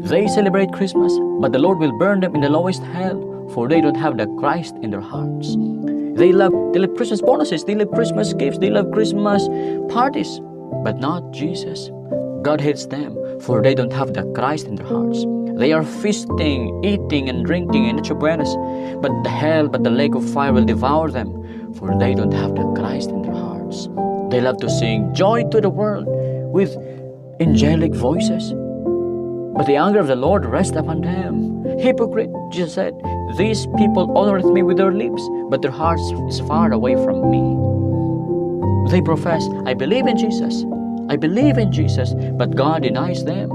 They celebrate Christmas, but the Lord will burn them in the lowest hell, for they don't have the Christ in their hearts. They love Christmas bonuses, they love Christmas gifts, they love Christmas parties, but not Jesus. God hates them, for they don't have the Christ in their hearts. They are feasting, eating, and drinking in Noche Buenas, but the lake of fire will devour them, for they don't have the Christ in their hearts. They love to sing joy to the world with angelic voices, but the anger of the Lord rests upon them. Hypocrite, Jesus said, these people honor me with their lips, but their hearts is far away from me. They profess, I believe in Jesus, but God denies them.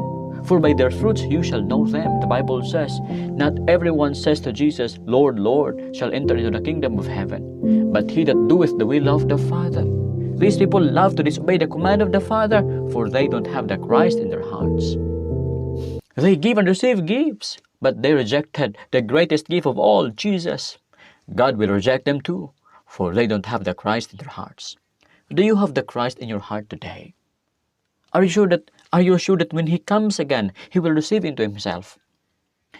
For by their fruits you shall know them. The Bible says, not everyone says to Jesus, Lord, Lord, shall enter into the kingdom of heaven, but he that doeth the will of the Father. These people love to disobey the command of the Father, for they don't have the Christ in their hearts. They give and receive gifts, but they rejected the greatest gift of all, Jesus. God will reject them too, for they don't have the Christ in their hearts. Do you have the Christ in your heart today? Are you sure that when He comes again, He will receive into Himself?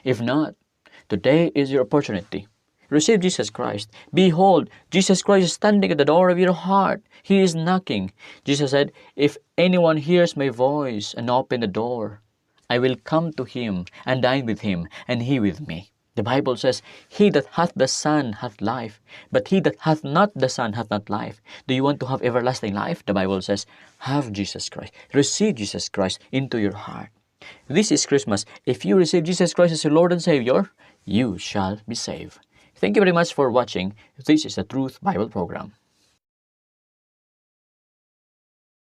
If not, today is your opportunity. Receive Jesus Christ. Behold, Jesus Christ is standing at the door of your heart. He is knocking. Jesus said, if anyone hears my voice and open the door, I will come to him and dine with him, and he with me. The Bible says, he that hath the Son hath life, but he that hath not the Son hath not life. Do you want to have everlasting life? The Bible says, have Jesus Christ. Receive Jesus Christ into your heart. This is Christmas. If you receive Jesus Christ as your Lord and Savior, you shall be saved. Thank you very much for watching. This is the Truth Bible Program.